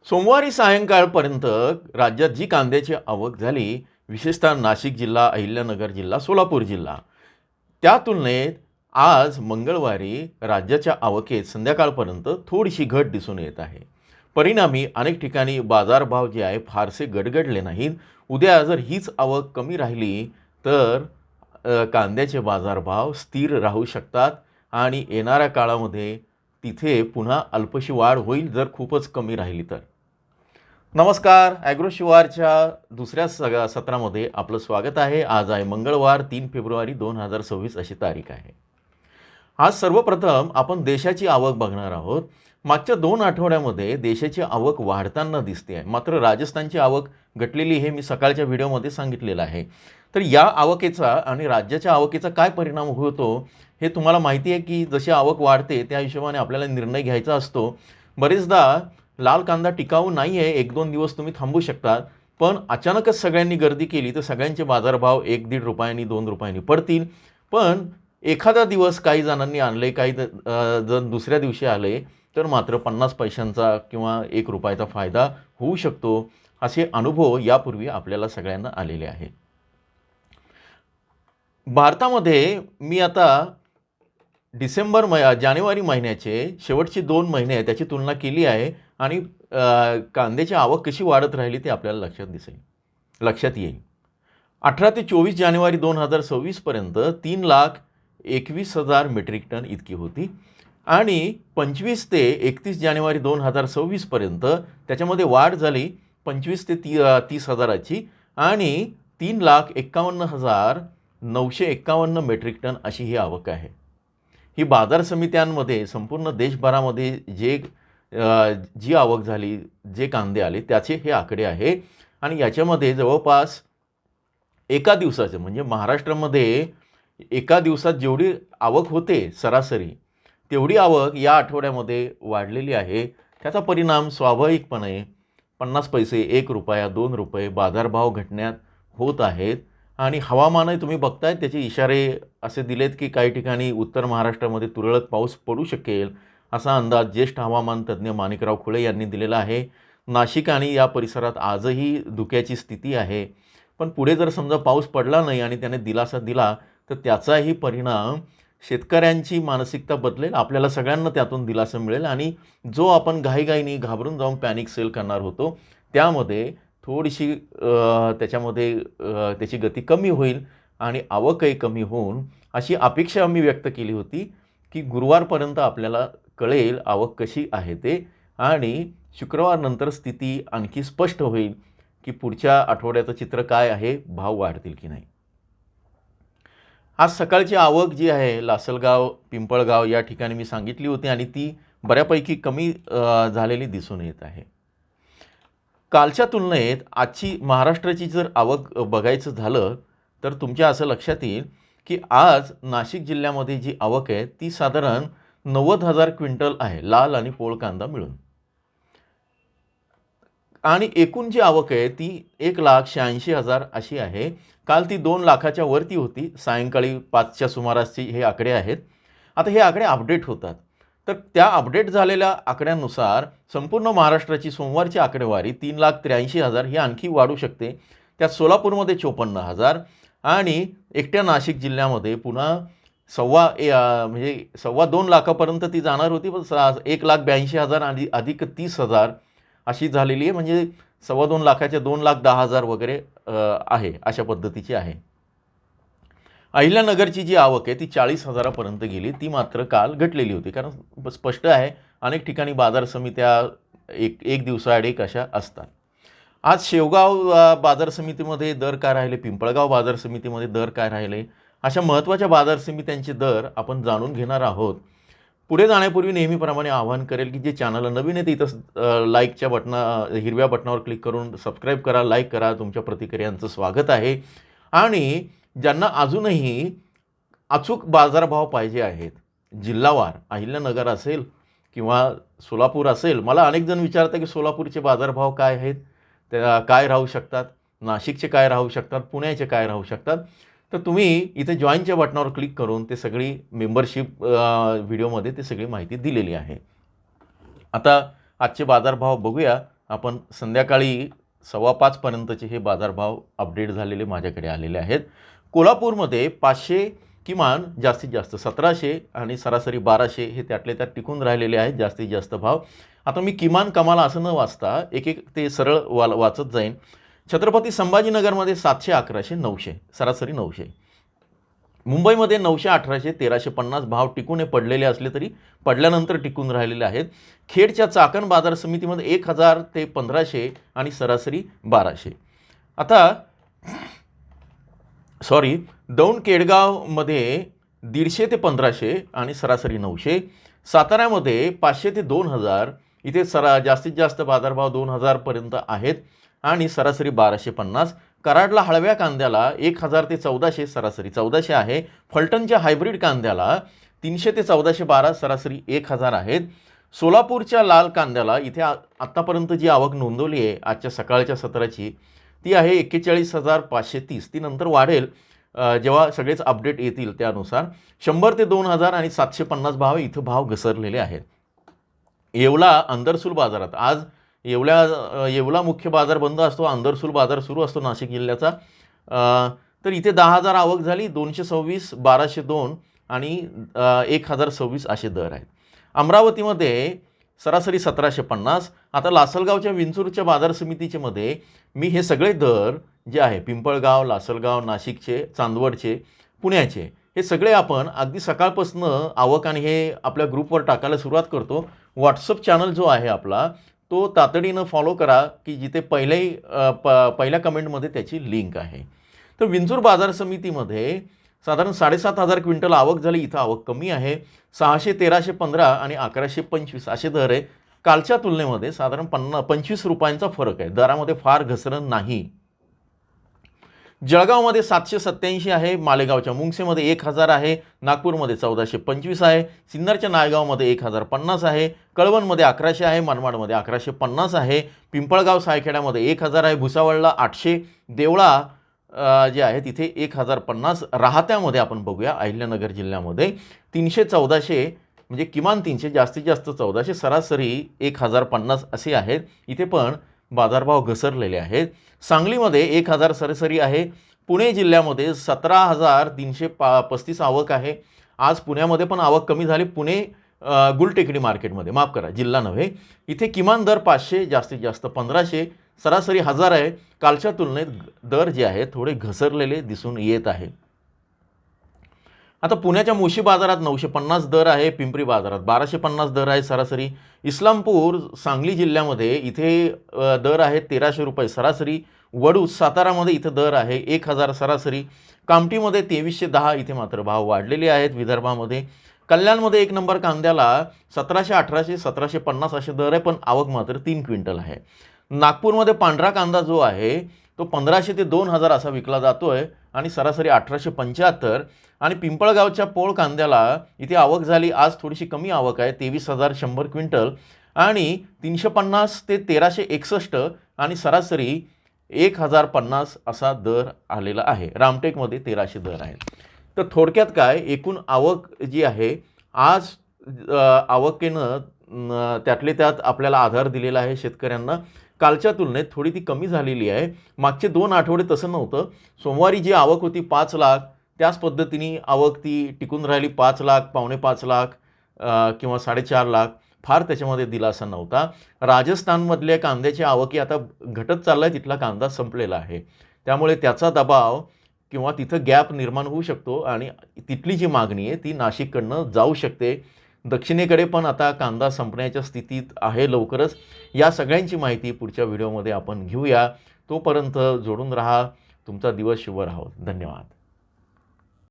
सोमवारी सायंकाळपर्यंत राज्यात जी कांद्याची आवक झाली, विशेषतः नाशिक जिल्हा, अहिल्यानगर जिल्हा, सोलापूर जिल्हा, त्या तुलनेत आज मंगळवारी राज्याच्या आवकेत संध्याकाळपर्यंत थोडीशी घट दिसून येत आहे. परिणामी अनेक ठिकाणी बाजारभाव जे आहे फारसे गडगडले नाहीत. उद्या जर हीच आवक कमी राहिली तर कांद्याचे बाजारभाव स्थिर राहू शकतात आणि येणाऱ्या काळामध्ये तिथे पुन्हा अल्पशी वाढ होईल जर खूपच कमी राहिली तर. नमस्कार, ॲग्रो शिवारच्या दुसऱ्या सत्रामध्ये आपलं स्वागत आहे. आज आहे मंगळवार 3 फेब्रुवारी 2026 अशी तारीख आहे. आज सर्वप्रथम आपण देशाची आवक बघणार आहोत. मागच्या 2 आठवड्यामध्ये देशाची आवक वाढताना दिसते आहे, मात्र राजस्थानची आवक घटलेली हे मी सकाळच्या व्हिडिओमध्ये सांगितलेलं आहे. तर या आवकेचा आणि राज्याच्या आवकेचा काय परिणाम होतो हे तुम्हाला माहिती आहे की जशी आवक वाढते त्या हिशोबाने आपल्याला निर्णय घ्यायचा असतो. बरेचदा लाल कांदा टिकाऊ नाही आहे, 1-2 दिवस तुम्ही थांबू शकतात, पण अचानकच सगळ्यांनी गर्दी केली तर सगळ्यांचे बाजारभाव 1-1.5 रुपयांनी 2 रुपयांनी पडतील. पण एखादा दिवस काही जणांनी आणले, काही जण दुसऱ्या दिवशी आले तर मात्र 50 पैशांचा किंवा 1 रुपयाचा फायदा होऊ शकतो. असे अनुभव यापूर्वी आपल्याला सगळ्यांना आलेले आहेत. भारतामध्ये मी आता जानेवारी महिन्याचे शेवटचे 2 महिने आहेत त्याची तुलना केली आहे आणि कांद्याची आवक कशी वाढत राहिली ते आपल्याला लक्षात येईल. 18 ते 24 जानेवारी 2026 पर्यंत 3,21,000 मेट्रिक टन इतकी होती आणि 25 ते 31 जानेवारी 2026 पर्यंत त्याच्यामध्ये वाढ झाली 25 ते 30,000ची आणि 3,51,951 मेट्रिक टन अशी ही आवक आहे. ही बाजार समित्यांमध्ये संपूर्ण देशभरामध्ये जी आवक झाली, जे कांदे आले त्याचे हे आकडे आहे आणि याच्यामध्ये जवळपास एका दिवसाचे म्हणजे महाराष्ट्रामध्ये एका दिवसात जेवढी आवक होते सरासरी तेवढी आवक या आठवड्यामध्ये वाढलेली आहे. त्याचा परिणाम स्वाभाविकपणे 50 पैसे, 1 रुपया, 2 रुपये बाजारभाव घटण्यात होत आहेत. आणि हवामानही तुम्ही बघताय त्याचे इशारे असे दिलेत की काही ठिकाणी उत्तर महाराष्ट्रामध्ये तुरळक पाऊस पडू शकेल असा अंदाज ज्येष्ठ हवामान तज्ज्ञ माणिकराव खुळे यांनी दिलेला आहे. नाशिक आणि या परिसरात आजही धुक्याची स्थिती आहे. पण पुढे जर समजा पाऊस पडला नाही आणि त्याने दिलासा दिला तर त्याचाही परिणाम शेतकऱ्यांची मानसिकता बदलेल, आपल्याला सगळ्यांना त्यातून दिलासा मिळेल आणि जो आपण घाईघाईने घाबरून जाऊन पॅनिक सेल करणार होतो त्यामध्ये थोडीशी त्याची गती कमी होईल आणि आवकही कमी होऊन अशी अपेक्षा आम्ही व्यक्त केली होती की गुरुवारपर्यंत आपल्याला कळेल आवक कशी आहे ते आणि शुक्रवारनंतर स्थिती आणखी स्पष्ट होईल की पुढच्या आठवड्याचं चित्र काय आहे, भाव वाढतील की नाही. आज सकाळची आवक जी आहे लासलगाव, पिंपळगाव या ठिकाणी मी सांगितली होती आणि ती बऱ्यापैकी कमी झालेली दिसून येत आहे. कालच्या तुलनेत आजची महाराष्ट्राची जर आवक बघायचं झालं तर तुमच्या असं लक्षात येईल की आज नाशिक जिल्ह्यामध्ये जी आवक आहे ती साधारण 90,000 क्विंटल आहे, लाल आणि पोळ कांदा मिळून. आणि एकूण जी आवक आहे ती 1,86,000 अशी आहे. काल ती 2 लाखाच्या वरती होती. सायंकाळी 5च्या सुमारासची हे आकडे आहेत. आता हे आकडे अपडेट होतात. तर त्या अपडेट झालेल्या आकड्यानुसार संपूर्ण महाराष्ट्राची सोमवारची आकडेवारी 3,83,000 ही आणखी वाढू शकते. त्यात सोलापूरमध्ये 54,000 आणि एकट्या नाशिक जिल्ह्यामध्ये पुन्हा म्हणजे 2.25 लाखापर्यंत ती जाणार होती, पण 1,82,000 आणि अधिक 30,000 अशी झालेली आहे. म्हणजे 2.25 लाखाच्या 2,10,000 वगैरे आहे, अशा पद्धतीची आहे. अहिल्यानगरची जी आवक आहे ती 40,000पर्यंत गेली, ती मात्र काल घटलेली होती. कारण स्पष्ट आहे अनेक ठिकाणी बाजार समित्या एक दिवसाआड एक अशा असतात. आज शेवगाव बाजार समितीमध्ये दर काय राहिले, पिंपळगाव बाजार समितीमध्ये दर काय राहिले, अशा महत्त्वाच्या बाजार समित्यांचे दर आपण जाणून घेणार आहोत. पुढे जाण्यापूर्वी नेहमीप्रमाणे आवाहन करेल की जे चॅनलला नवीन आहे इथं लाईकच्या हिरव्या बटनावर क्लिक करून सबस्क्राईब करा, लाईक करा. तुमच्या प्रतिक्रियांचं स्वागत आहे. आणि ज्यांना अजूनही अचूक बाजारभाव पाहिजे आहेत जिल्हावार, अहिल्यानगर असेल किंवा सोलापूर असेल, मला अनेक जण विचारतात की सोलापूरचे बाजारभाव काय आहेत, काय राहू शकतात, नाशिकचे काय राहू शकतात, पुण्याचे काय राहू शकतात, तर तुम्ही इथे जॉईनच्या बटनावर क्लिक करून ते सगळी मेंबरशिप व्हिडिओमध्ये ते सगळी माहिती दिलेली आहे. आता आजचे बाजारभाव बघूया आपण संध्याकाळी 5:15 पर्यंतचे हे बाजारभाव अपडेट झालेले माझ्याकडे आलेले आहेत. कोल्हापूरमध्ये 500 किमान जास्तीत जास्त 1700 आणि सरासरी 1200 हे त्यातले त्यात टिकून राहिलेले आहेत जास्तीत जास्त भाव. आता मी किमान कमाल असं न वाचता एक एक ते सरळ वाचत जाईन. छत्रपती संभाजीनगरमध्ये 700, 1100, 900 सरासरी 900. मुंबईमध्ये 900, 1800, 1350 भाव टिकून पडलेले असले तरी पडल्यानंतर टिकून राहिलेले आहेत. खेडच्या चाकण बाजार समितीमध्ये 1000 ते 1500 आणि सरासरी 1200. आता दौंड केडगावमध्ये 150 ते 1500 आणि सरासरी 900. साताऱ्यामध्ये 500 ते 2000 इथे जास्तीत जास्त बाजारभाव 2000 पर्यंत आहेत आणि सरासरी 1250. कराडला हळव्या कांद्याला 1000 ते 1400 सरासरी 1400 आहे. फलटणच्या हायब्रिड कांद्याला 300 ते 1412 सरासरी 1000 आहेत. सोलापूरच्या लाल कांद्याला इथे आत्तापर्यंत जी आवक नोंदवली आहे आजच्या सकाळच्या सत्राची ती आहे 41,530. ती नंतर वाढेल जेव्हा सगळेच अपडेट येतील त्यानुसार. 100 ते 2000 आणि 750 भाव इथं भाव घसरलेले आहेत. येवला अंदरसूल बाजारात आज येवला मुख्य बाजार बंद असतो, अंदरसूल बाजार सुरू असतो नाशिक जिल्ह्याचा. तर इथे 10,000 आवक झाली. 226, 1202 आणि 1026 असे दर आहेत. अमरावतीमध्ये सरासरी 1750. आता लासलगावच्या विंचूरच्या बाजार समितीचे मध्ये मी हे सगळे दर जे आहे पिंपळगाव, लासलगाव, नाशिकचे, चांदवडचे, पुण्याचे हे सगळे आपण अगदी सकाळपासून आवक आणि हे आपल्या ग्रुपवर टाकायला सुरुवात करतो. व्हॉट्सअप चॅनल जो आहे आपला तो तातडीनं फॉलो करा की जिथे पहिल्या कमेंटमध्ये त्याची लिंक आहे. तर विंचूर बाजार समितीमध्ये साधारण 7,500 क्विंटल आवक झाली. इथं आवक कमी आहे. 600, 1315 आणि 1125 असे दर आहे. कालच्या तुलनेमध्ये साधारण 25 रुपयांचा फरक आहे. दरामध्ये फार घसरण नाही. जळगावमध्ये 787 आहे. मालेगावच्या मुंगसेमध्ये 1000 आहे. नागपूरमध्ये 1425 आहे. सिन्नरच्या नायगावमध्ये 1050 आहे. कळवणमध्ये 1100 आहे. मनमाडमध्ये 1150 आहे. पिंपळगाव सायखेड्यामध्ये 1000 आहे. भुसावळला 800. देवळा जे आहे तिथे 1050. राहत्यामध्ये आपण बघूया अहिल्यानगर जिल्ह्यामध्ये 300, 1400 म्हणजे किमान 300 जास्तीत जास्त 1400 सरासरी 1050 असे आहेत. इथे पण बाजारभाव घसरलेले आहेत. सांगलीमध्ये 1000 सरासरी आहे. पुणे जिल्ह्यामध्ये 17,335 आवक आहे. आज पुण्यामध्ये पण आवक कमी झाली. पुणे गुलटेकडी मार्केटमध्ये माफ करा जिल्हा नव्हे. इथे किमान दर 500 जास्तीत जास्त 1500 सरासरी 1000 आहे. कालच्या तुलनेत दर जे आहेत थोडे घसरलेले दिसून येत आहे. आता पुण्याच्या मुशी बाजारात 950 दर आहे. पिंपरी बाजारात 1250 दर आहे सरासरी. इस्लामपूर सांगली जिल्ह्यामध्ये इथे दर आहे 1300 रुपये सरासरी. वडूज सातारामध्ये इथं दर आहे 1000 सरासरी. कामठीमध्ये 2310 इथे मात्र भाव वाढलेले आहेत. विदर्भामध्ये कल्याणमध्ये 1 नंबर कांद्याला 1700, 1800, 1750 असे दर आहे पण आवक मात्र 3 क्विंटल आहे. नागपूरमध्ये पांढरा कांदा जो आहे तो 1500 ते 2000 असा विकला जातो आहे आणि सरासरी 1875. आणि पिंपळगावच्या पोळ कांद्याला इथे आवक झाली. आज थोडीशी कमी आवक आहे 23,100 क्विंटल आणि 350 ते 1361 आणि सरासरी 1050 असा दर आलेला आहे. रामटेकमध्ये 1300 दर आहे. तर थोडक्यात काय एकूण आवक जी आहे आज आवकेनं त्यातले त्यात आपल्याला आधार दिलेला आहे शेतकऱ्यांना. कालच्या तुलनेत थोडी ती कमी झालेली आहे. मागचे 2 आठवडे तसं नव्हतं. सोमवारी जी आवक होती 5 लाख त्याच पद्धतीने आवक ती टिकून राहिली 5 लाख, पावणे 5 लाख किंवा 4.5 लाख. फार त्याच्यामध्ये दिलासा नव्हता. राजस्थानमधल्या कांद्याची आवकी आता घटत चालला आहे. तिथला कांदा संपलेला आहे. त्यामुळे त्याचा दबाव किंवा तिथं गॅप निर्माण होऊ शकतो आणि तिथली जी मागणी आहे ती नाशिककडनं जाऊ शकते. दक्षिणेकडे पण आता कांदा संपण्याच्या स्थितीत आहे लवकरच. या सगळ्यांची माहिती पुढच्या व्हिडिओमध्ये आपण घेऊया. तोपर्यंत जोडून राहा. तुमचा दिवस शुभ राहो. धन्यवाद.